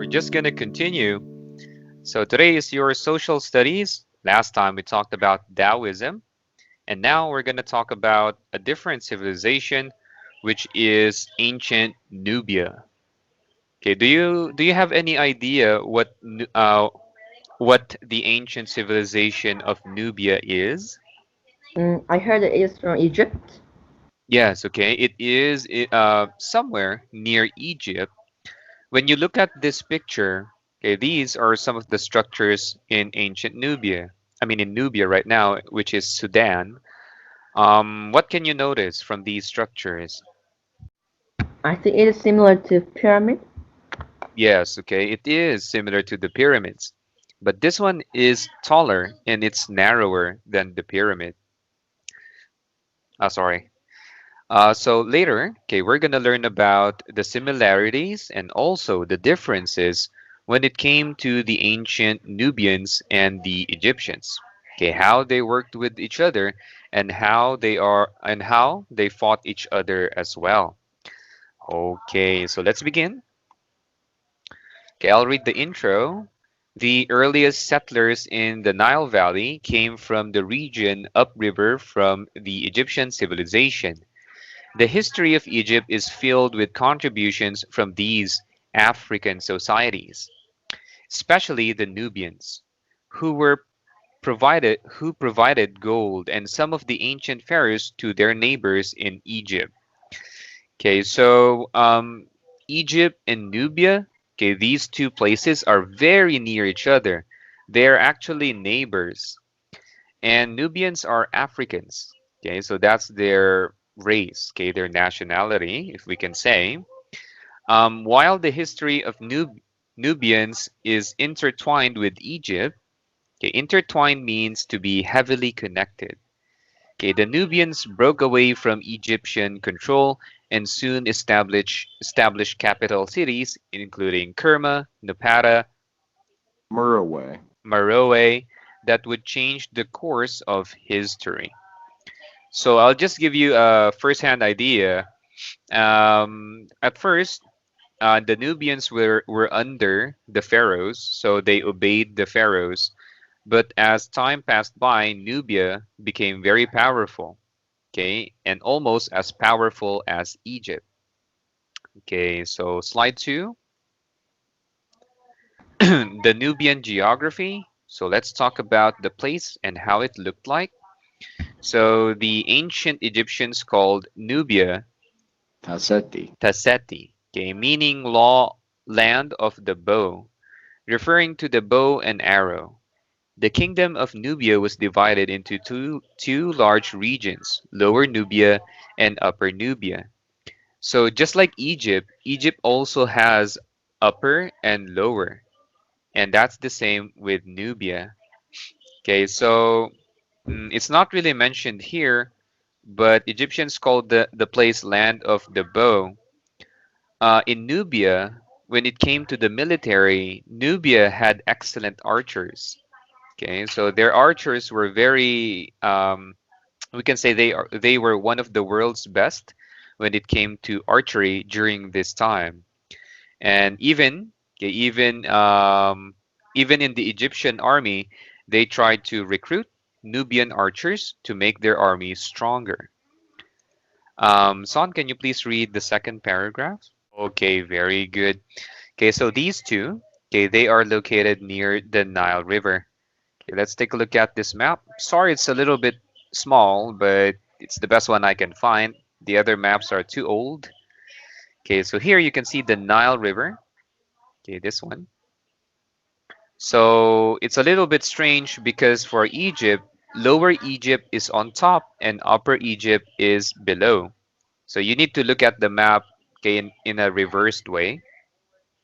we're just going to continue. So today is your social studies. Last time we talked about Taoism, and now we're going to talk about a different civilization, which is ancient Nubia. Okay, do you have any idea what the ancient civilization of Nubia is? I heard it is from Egypt. Yes, okay. It is somewhere near Egypt. When you look at this picture, okay, these are some of the structures in ancient Nubia. I mean, in Nubia right now, which is Sudan. What can you notice from these structures? I think it is similar to pyramid. Yes, okay, it is similar to the pyramids, but this one is taller and it's narrower than the pyramid. Sorry. So later, okay, we're gonna learn about the similarities and also the differences when it came to the ancient Nubians and the Egyptians. Okay, how they worked with each other and how they fought each other as well. Okay, so let's begin. Okay, I'll read the intro. The earliest settlers in the Nile Valley came from the region upriver from the Egyptian civilization. The history of Egypt is filled with contributions from these African societies, especially the Nubians, who provided gold and some of the ancient pharaohs to their neighbors in Egypt. Okay, so Egypt and Nubia, okay, these two places are very near each other. They're actually neighbors, and Nubians are Africans. Okay, so that's their race, okay, their nationality, if we can say. While the history of Nubians is intertwined with Egypt, okay, intertwined means to be heavily connected. Okay, the Nubians broke away from Egyptian control and soon established capital cities, including Kerma, Napata, Murraway. Meroe, that would change the course of history. So I'll just give you a first-hand idea. At first, the Nubians were under the pharaohs, so they obeyed the pharaohs. But as time passed by, Nubia became very powerful, okay, and almost as powerful as Egypt. Okay, so slide two, the Nubian geography. So let's talk about the place and how it looked like. So the ancient Egyptians called Nubia Taseti. Taseti, okay, meaning law land of the bow, referring to the bow and arrow. The kingdom of Nubia was divided into two large regions, Lower Nubia and Upper Nubia. So just like Egypt, Egypt also has upper and lower, and that's the same with Nubia. Okay, so it's not really mentioned here, but Egyptians called the place land of the bow. In Nubia, when it came to the military, Nubia had excellent archers. Okay, so their archers were very, we can say they were one of the world's best when it came to archery during this time. And okay, even in the Egyptian army, they tried to recruit Nubian archers to make their army stronger. Son, can you please read the second paragraph? Okay, very good. Okay, so these two, okay, they are located near the Nile River. Okay, let's take a look at this map. Sorry, it's a little bit small, but it's the best one I can find. The other maps are too old. Okay, so here you can see the Nile River. Okay, this one. So it's a little bit strange because for Egypt, Lower Egypt is on top and Upper Egypt is below. So you need to look at the map, okay, in a reversed way.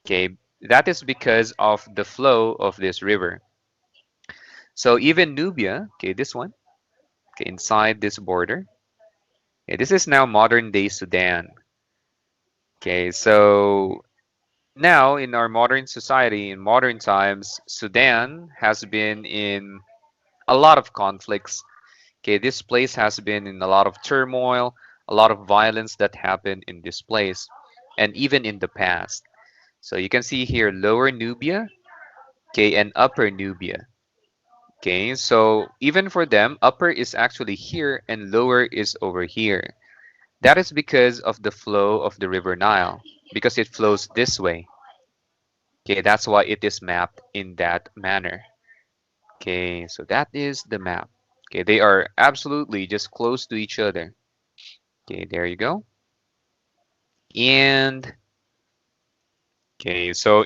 Okay, that is because of the flow of this river. So even Nubia, okay, this one, okay, inside this border, okay, this is now modern day Sudan. Okay, so now in our modern society, in modern times, Sudan has been in a lot of conflicts. Okay, this place has been in a lot of turmoil, a lot of violence that happened in this place, and even in the past. So you can see here Lower Nubia, okay, and Upper Nubia. Okay, so even for them, upper is actually here and lower is over here. That is because of the flow of the river Nile, because it flows this way. Okay, that's why it is mapped in that manner. Okay, so that is the map. Okay, they are absolutely just close to each other. Okay, there you go. And okay, so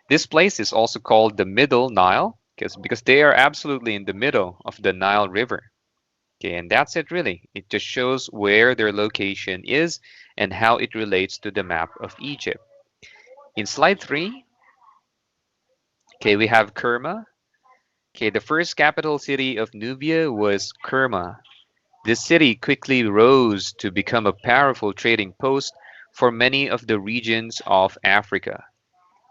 this place is also called the Middle Nile because they are absolutely in the middle of the Nile River. Okay, and that's it really. It just shows where their location is and how it relates to the map of Egypt. In slide 3, okay, we have Kerma. Okay, the first capital city of Nubia was Kerma. This city quickly rose to become a powerful trading post for many of the regions of Africa.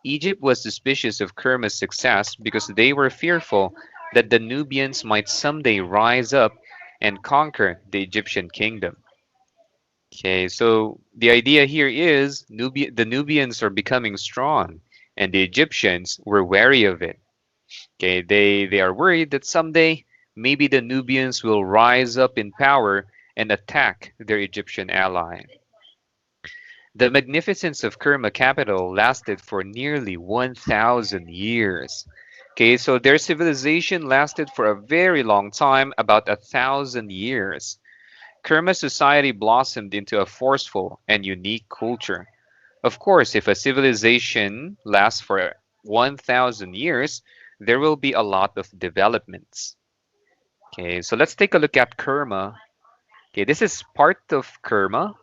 Egypt was suspicious of Kerma's success because they were fearful that the Nubians might someday rise up and conquer the Egyptian kingdom. Okay, so the idea here is the Nubians are becoming strong, and the Egyptians were wary of it. Okay, they are worried that someday maybe the Nubians will rise up in power and attack their Egyptian ally. The magnificence of Kerma capital lasted for nearly 1,000 years. Okay, so their civilization lasted for a very long time, about 1,000 years. Kerma society blossomed into a forceful and unique culture. Of course, if a civilization lasts for 1,000 years, there will be a lot of developments. Okay, so let's take a look at Kerma. Okay, this is part of Kerma.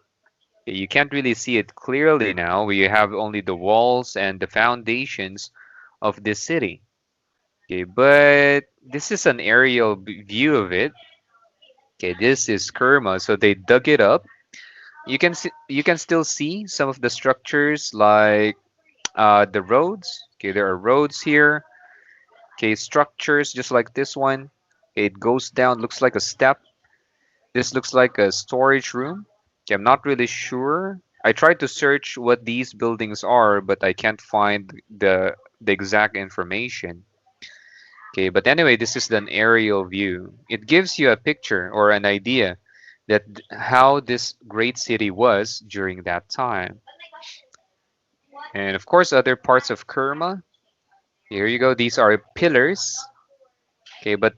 Okay, you can't really see it clearly now. We have only the walls and the foundations of this city. Okay, but this is an aerial view of it. Okay, this is Kerma, so they dug it up. You can still see some of the structures like the roads. Okay, there are roads here. Okay, structures just like this one. It goes down, looks like a step. This looks like a storage room. Okay, I'm not really sure. I tried to search what these buildings are, but I can't find the exact information. Okay, but anyway, this is an aerial view. It gives you a picture or an idea that how this great city was during that time. And of course, other parts of Kerma. Here you go. These are pillars. Okay, but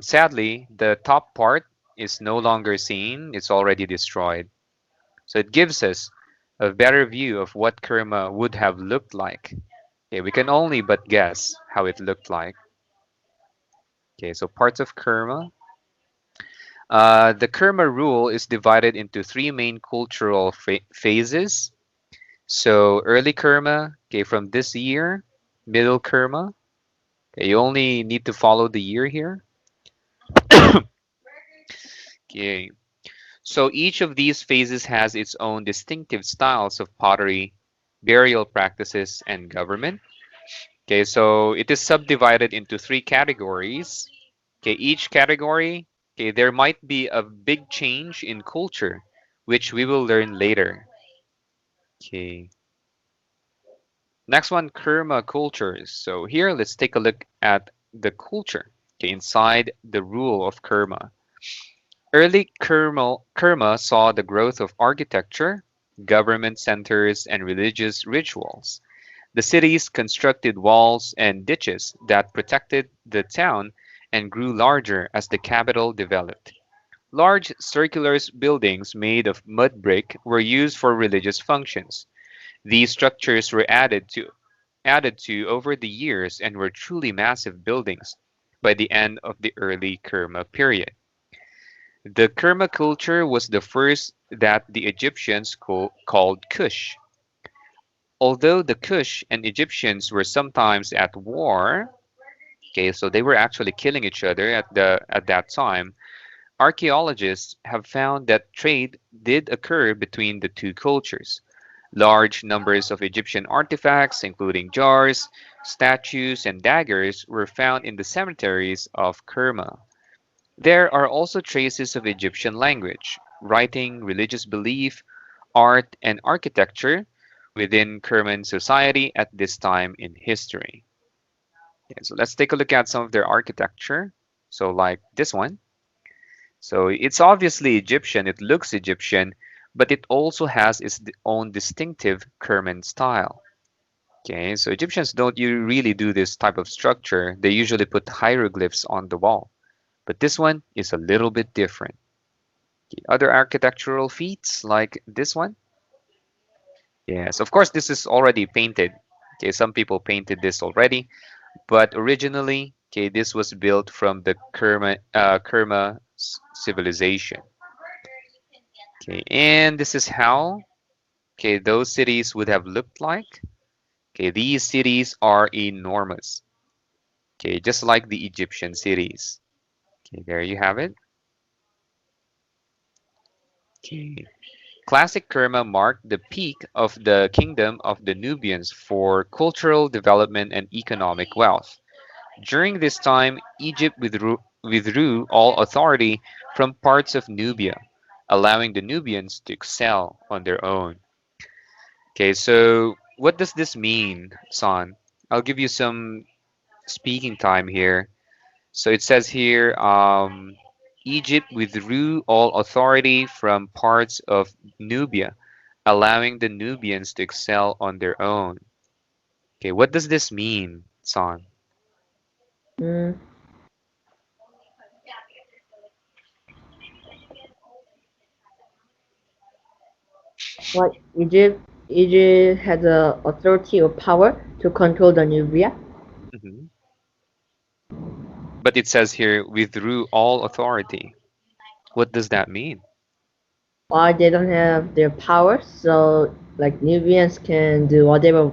sadly, the top part is no longer seen. It's already destroyed. So it gives us a better view of what Kerma would have looked like. Okay, we can only but guess how it looked like. Okay, so parts of Kerma. The Kerma rule is divided into three main cultural phases. So early Kerma, okay, from this year, middle Kerma. Okay, you only need to follow the year here. Okay, so each of these phases has its own distinctive styles of pottery, burial practices, and government. Okay, so it is subdivided into three categories. Okay, each category, okay, there might be a big change in culture, which we will learn later. Okay, next one, Kurma cultures. So here, let's take a look at the culture, okay, inside the rule of Kurma. Early Kurma saw the growth of architecture, government centers, and religious rituals. The cities constructed walls and ditches that protected the town and grew larger as the capital developed. Large circular buildings made of mud brick were used for religious functions. These structures were added to over the years and were truly massive buildings by the end of the early Kerma period. The Kerma culture was the first that the Egyptians called Kush. Although the Kush and Egyptians were sometimes at war, okay, so they were actually killing each other at that time, archaeologists have found that trade did occur between the two cultures. Large numbers of Egyptian artifacts, including jars, statues, and daggers, were found in the cemeteries of Kerma. There are also traces of Egyptian language, writing, religious belief, art, and architecture, within Kerman society at this time in history. Okay, so let's take a look at some of their architecture. So like this one. So it's obviously Egyptian, it looks Egyptian, but it also has its own distinctive Kerman style. Okay, so Egyptians don't really do this type of structure. They usually put hieroglyphs on the wall, but this one is a little bit different. Okay, other architectural feats like this one. Yes, of course, this is already painted. Okay, some people painted this already, but originally, okay, this was built from the Kerma civilization. Okay, and this is how, okay, those cities would have looked like. Okay, these cities are enormous. Okay, just like the Egyptian cities. Okay, there you have it. Okay. Classic Kerma marked the peak of the kingdom of the Nubians for cultural development and economic wealth. During this time, Egypt withdrew all authority from parts of Nubia, allowing the Nubians to excel on their own. Okay, so what does this mean, San? I'll give you some speaking time here. So it says here, Egypt withdrew all authority from parts of Nubia, allowing the Nubians to excel on their own. Okay, what does this mean, San? Mm, like Egypt had the authority or power to control the Nubia. Mhm. But it says here, withdrew all authority. What does that mean? Why they don't have their power, so like Nubians can do whatever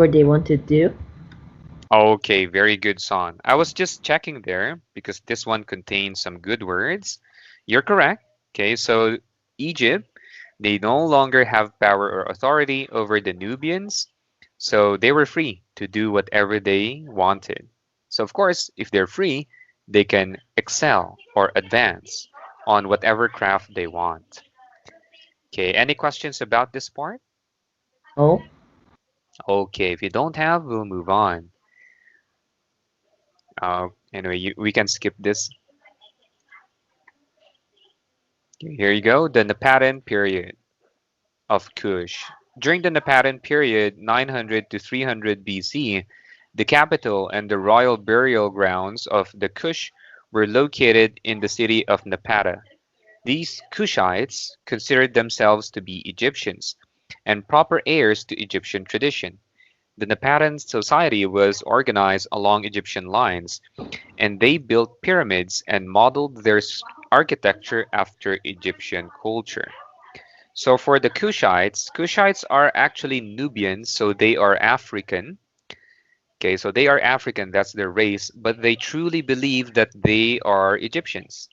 they want to do. Okay, very good, Son. I was just checking there because this one contains some good words. You're correct. Okay, so Egypt, they no longer have power or authority over the Nubians, so they were free to do whatever they wanted. So, of course, if they're free, they can excel or advance on whatever craft they want. Okay, any questions about this part? Oh, Okay, if you don't have, we'll move on. Anyway, we can skip this. Okay, here you go, the Napatan period of Kush. During the Napatan period, 900 to 300 BC, the capital and the royal burial grounds of the Kush were located in the city of Napata. These Kushites considered themselves to be Egyptians and proper heirs to Egyptian tradition. The Napatan society was organized along Egyptian lines, and they built pyramids and modeled their architecture after Egyptian culture. So for the Kushites, Kushites are actually Nubians, so they are African. Okay, so they are African, that's their race, but they truly believe that they are Egyptians.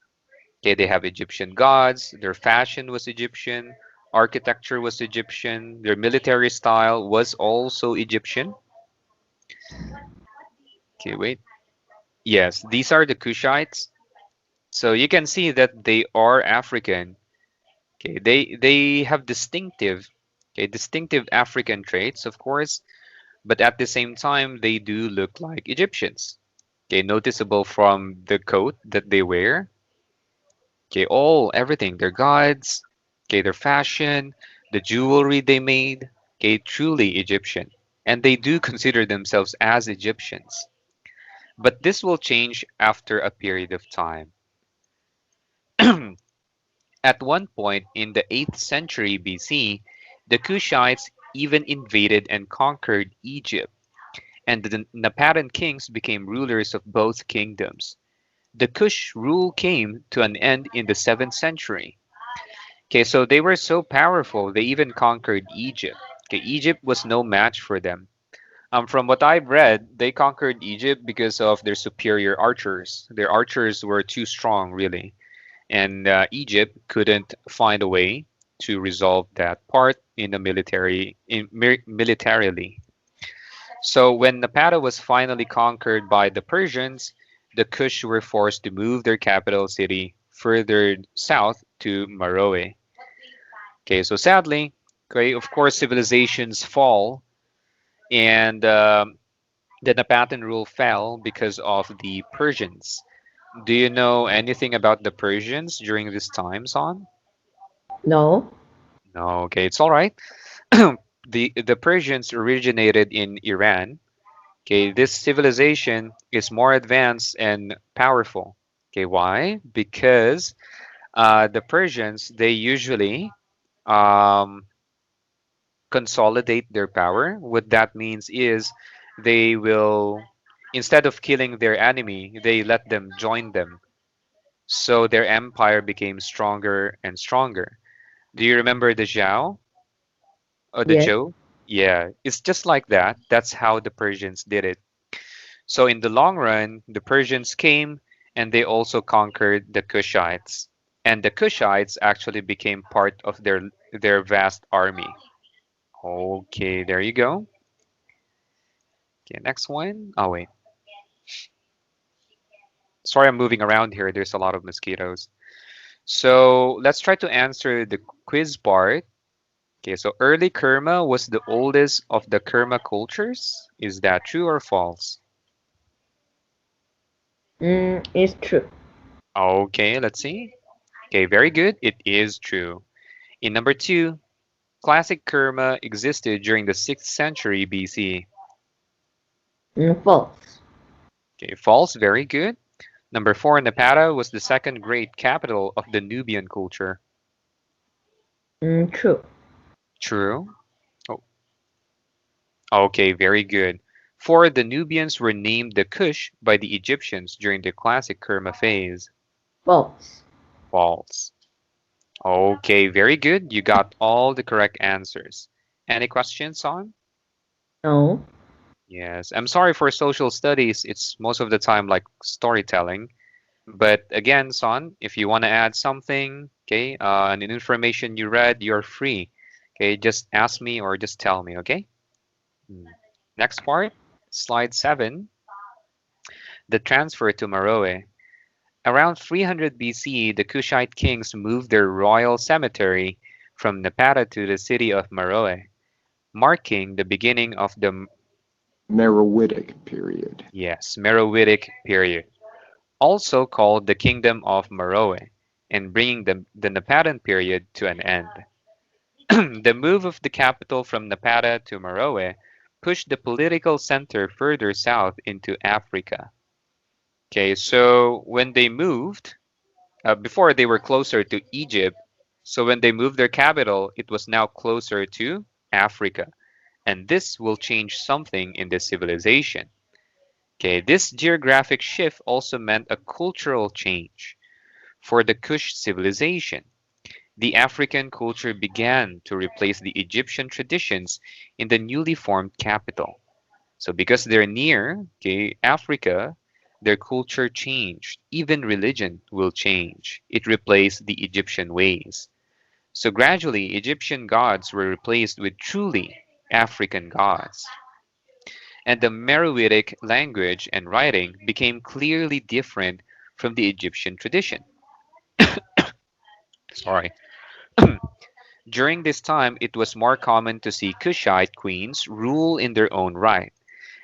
Okay, they have Egyptian gods, their fashion was Egyptian, architecture was Egyptian, their military style was also Egyptian. Okay, wait. Yes, these are the Kushites. So you can see that they are African. Okay, they have distinctive African traits, of course, but at the same time they do look like Egyptians. Okay, noticeable from the coat that they wear. Okay, all everything, their gods, okay, their fashion, the jewelry they made, okay, truly Egyptian. And they do consider themselves as Egyptians. But this will change after a period of time. At one point in the 8th century BC, the Kushites even invaded and conquered Egypt, and the Napatan kings became rulers of both kingdoms. The Kush rule came to an end in the 7th century. Okay, so they were so powerful, they even conquered Egypt. Okay, Egypt was no match for them. From what I've read, they conquered Egypt because of their superior archers. Their archers were too strong, really, and Egypt couldn't find a way to resolve that part in the militarily. So when Napata was finally conquered by the Persians, the Kush were forced to move their capital city further south to Meroe. Okay, so sadly, Okay, of course, civilizations fall, and the Napatan rule fell because of the Persians. Do you know anything about the Persians during this time, Son? No. No, okay, it's all right. The Persians originated in Iran. Okay, this civilization is more advanced and powerful. Okay, why? Because the Persians they usually um, consolidate their power. What that means is they will, instead of killing their enemy, they let them join them. So their empire became stronger and stronger. Do you remember the Zhao or the Yes. Zhou? Yeah, it's just like that. That's how the Persians did it. So in the long run, the Persians came and they also conquered the Kushites. And the Kushites actually became part of their vast army. Okay, there you go. Okay, next one. Oh wait. Sorry, I'm moving around here. There's a lot of mosquitoes. So let's try to answer the quiz part. Okay, so early Kurma was the oldest of the Kurma cultures. Is that true or false? It's true. Okay, let's see. Okay, very good. It is true. In number two, classic Kurma existed during the 6th century BC. False. Okay, false. Very good. Number four, Napata was the second great capital of the Nubian culture. True. True. Oh, okay, very good. Four, the Nubians were named the Kush by the Egyptians during the classic Kerma phase. False. False. Okay, very good. You got all the correct answers. Any questions on? No. Yes, I'm sorry for social studies. It's most of the time like storytelling. But again, Son, if you want to add something, okay, an information you read, you're free. Okay, just ask me or just tell me, okay? Hmm. Next part, slide 7, the transfer to Meroe. Around 300 BC, the Kushite kings moved their royal cemetery from Napata to the city of Meroe, marking the beginning of the Meroitic period. Meroitic period, also called the Kingdom of Meroe, and bringing the Napatan period to an end. The move of the capital from Napata to Meroe pushed the political center further south into Africa. Okay, so when they moved, before they were closer to Egypt, so when they moved their capital, it was now closer to Africa. And this will change something in the civilization. Okay, this geographic shift also meant a cultural change for the Kush civilization. The African culture began to replace the Egyptian traditions in the newly formed capital. So because they're near, okay, Africa, their culture changed. Even religion will change. It replaced the Egyptian ways. So gradually, Egyptian gods were replaced with truly African gods. And the Meroitic language and writing became clearly different from the Egyptian tradition. Sorry. During this time, it was more common to see Kushite queens rule in their own right,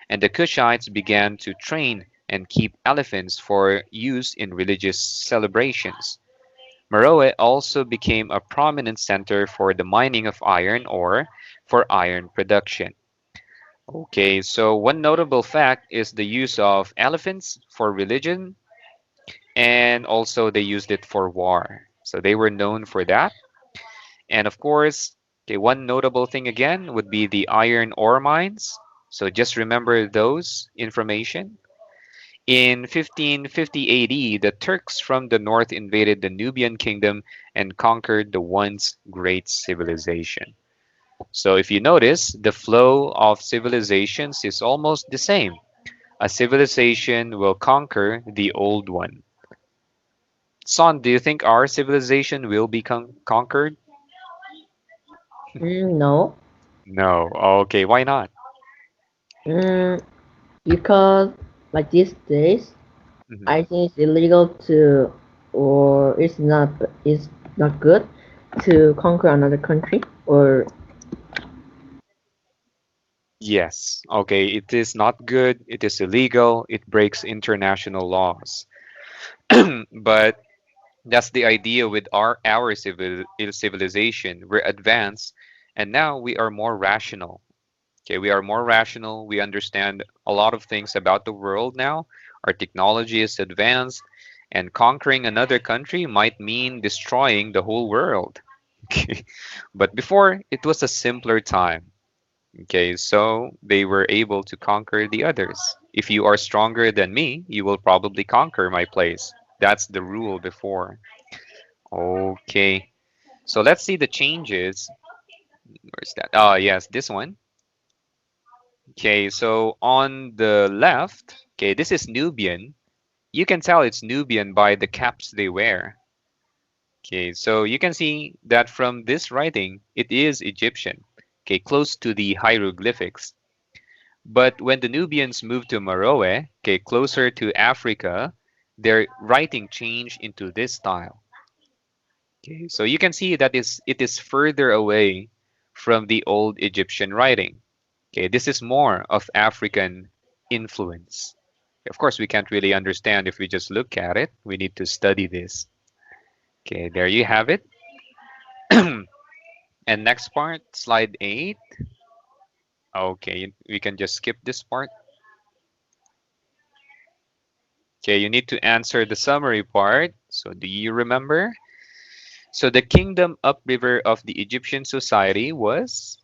and the Kushites began to train and keep elephants for use in religious celebrations. Meroe also became a prominent center for the mining of iron ore for iron production. Okay, so one notable fact is the use of elephants for religion, and also they used it for war. So they were known for that. And of course, okay, one notable thing again would be the iron ore mines. So just remember those information. In 1550 AD, the Turks from the north invaded the Nubian kingdom and conquered the once great civilization. So if you notice, the flow of civilizations is almost the same. A civilization will conquer the old one. Son, do you think our civilization will be conquered? No. No. Okay, why not? Mm, because like these days, Mhm. I think it's illegal to, or it's not good to conquer another country or Yes. Okay, it is not good. It is illegal. It breaks international laws. But that's the idea with our civilization. We're advanced, and now we are more rational. Okay, we are more rational. We understand a lot of things about the world now. Our technology is advanced, and conquering another country might mean destroying the whole world. Okay, but before it was a simpler time. Okay, so they were able to conquer the others. If you are stronger than me, you will probably conquer my place. That's the rule before. Okay, so let's see the changes. Where's that? Oh, yes, this one. Okay, so on the left, okay, this is Nubian. You can tell it's Nubian by the caps they wear. Okay, so you can see that from this writing, it is Egyptian. Okay, close to the hieroglyphics. But when the Nubians moved to Meroe, okay, closer to Africa, their writing changed into this style. Okay, so you can see that it is further away from the old Egyptian writing. Okay, this is more of African influence. Of course, we can't really understand if we just look at it. We need to study this. Okay, there you have it. And next part, slide 8. Okay, we can just skip this part. Okay, you need to answer the summary part. So, do you remember? So, the kingdom upriver of the Egyptian society was?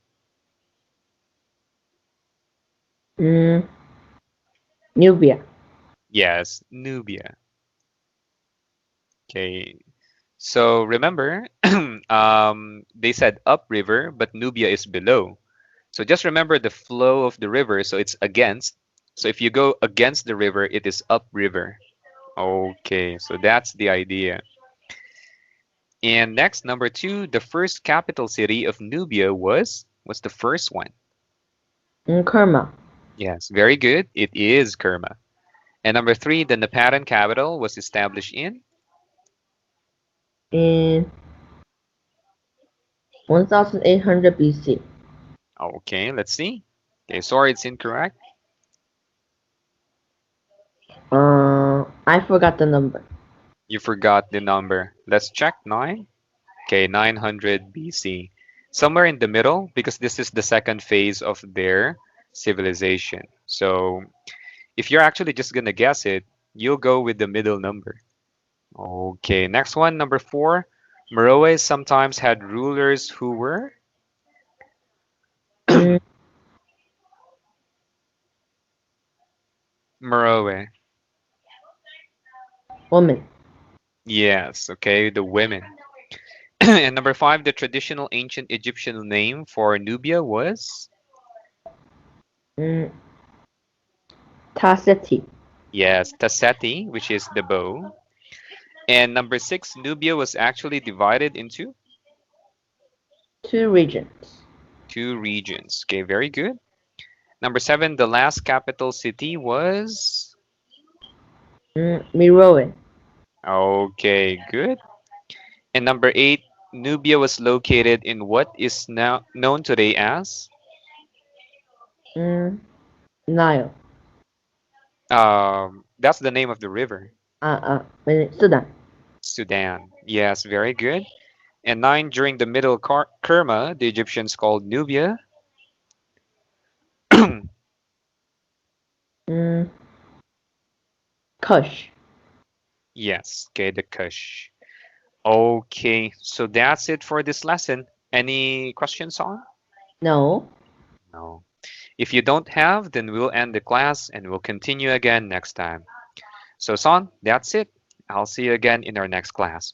Mm, Nubia. Yes, Nubia. Okay, so remember, they said upriver, but Nubia is below. So just remember the flow of the river. So it's against. So if you go against the river, it is upriver. Okay, so that's the idea. And next, number 2, the first capital city of Nubia was? What's the first one? Kurma. Yes, very good. It is Kerma. And number 3, the Nepadan capital was established in? In 1800 BC. Okay, let's see. Okay, sorry, it's incorrect. I forgot the number. You forgot the number. Let's check 9. Okay, 900 BC. Somewhere in the middle, because this is the second phase of their civilization. So if you're actually just gonna guess it, you'll go with the middle number. Okay, next one, number 4. Meroe sometimes had rulers who were? Mm, Meroe. woman. Yes, okay, the women. And number 5, the traditional ancient Egyptian name for Nubia was? Mm, Tasseti. Yes, Tasseti, which is the bow. And number 6, Nubia was actually divided into 2 regions. 2 regions. Okay, very good. Number 7, the last capital city was? Meroe. Okay, good. And number 8, Nubia was located in what is now known today as? Mm, Nile. That's the name of the river. Sudan. Sudan. Yes, very good. And 9, during the Middle Kerma, the Egyptians called Nubia. Mm, Kush. Yes, okay, the Kush. Okay, so that's it for this lesson. Any questions on? No. No. If you don't have, then we'll end the class and we'll continue again next time. So, Son, that's it. I'll see you again in our next class.